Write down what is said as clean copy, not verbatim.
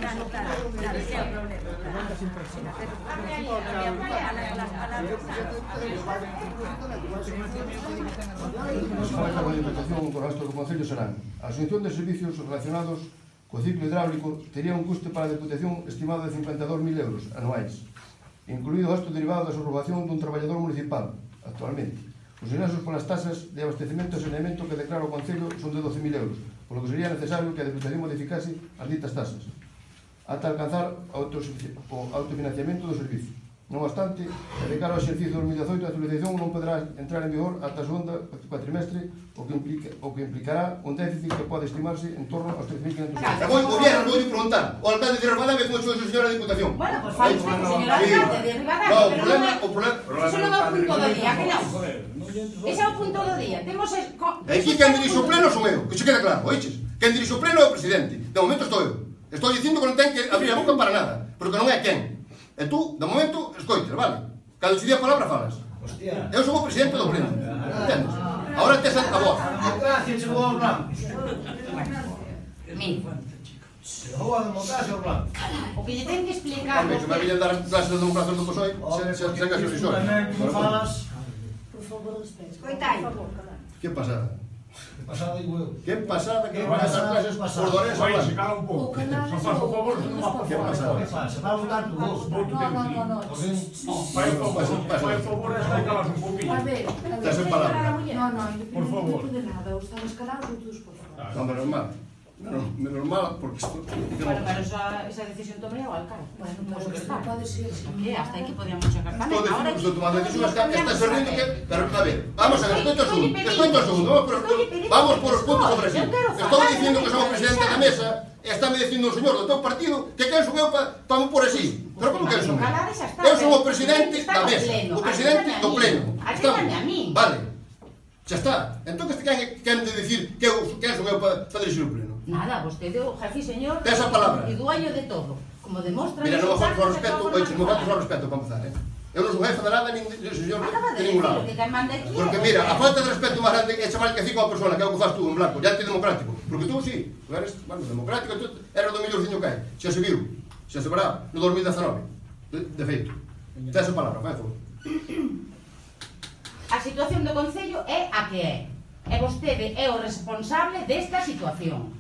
ese é o problema. As fallas da modificación co resto do Concello serán: a asunción de servicios relacionados co ciclo hidráulico tería un custe para a Deputación estimado de 52.000 euros anuais, incluído o gasto derivado da subrogación dun traballador municipal, actualmente. Os ingresos polas tasas de abastecemento e saneamento que declara o Concello son de 12.000 euros, polo que sería necesario que a Deputación modificase as ditas tasas, ata alcanzar o autofinanciamento do servicio. Non obstante, de cara ao exercicio 2018, a actualización non poderá entrar en vigor ata a segunda cuatrimestre, o que implicará un déficit que pode estimarse en torno aos 13.500 euros. Vou preguntar, o alcalde de Ribadavia como xo señora Diputación. Bueno, pois fai usted, señor alcalde de Ribadavia. O problema... Iso non é o punto do día, que non? Ese é o punto do día. Temos... E aquí quen dirixe o pleno son eu, que se queda claro, oiches? Quen dirixe o pleno é o presidente. De momento estou eu. Estou dicindo que non ten que abrir a boca para nada, porque non é quen. E tú, de momento, escoites, vale? Cando se di a palabra falas. Eu sou o presidente do pleno. Entendes? Agora tes a voz. Democracia chegou aos blancos. Mira. Chegou a democracia aos blancos. O que lle ten que explicar... Que me villen dar clases de democracia do PSOE, sen que se fixo. Non falas. Por favor, respeto. Coitai. Que pasada. Que pasada digo eu. Que pasada que van a dar clases por Dorense. Vai, se cala un pouco. Só faz o favor, non va por Que favor. pasada. Que pasa? Vai votar tu voz. No. Vai o favor, está e calas un pouquinho. A ver. Estás en palabra. No, Por favor. de nada. Os estamos calados todos, por favor. Non, menos mal. Menos mal, porque isto... Bueno, pero esa decisión tomei ao alcalde. Bueno, pues non pode ser. Que hasta aí que podíamos chegar tamén. Estou Ahora dicindo, tomando decisión, está servindo que... Pero, a ver, vamos a ver, escoito o segundo, vamos por os puntos sobre si. Estou dicindo que son o presidente da mesa, e está me dicindo o señor do teu partido que quen son eu para me por así. Pero como quen son eu? Eu son o presidente da mesa, o presidente do pleno. Atréndame a mí. Vale, xa está. Entón, quen de dicir quen son eu para dirigir o pleno? Nada, vostede o jefe señor Esa palabra. e dueño de todo. Como demostra... Mira, non me faltes ao respeto, oiches, non me faltes ao respeto para empezar, Eu non son jefe de nada, nin señor de ningún lado. que quen manda aquí. Porque mira, a falta de respeto máis grande é chamar que fica a persona, que é o que faz tú en blanco, ya antidemocrático. Porque tú, sí, tú eres, bueno, democrático, tú eres do mellorciño que hai. Xa se viu, xa se verá, no 2019. De feito. Tes a palabra, fai favor. A situación do Concello é a que é. E vostede é o responsable desta situación.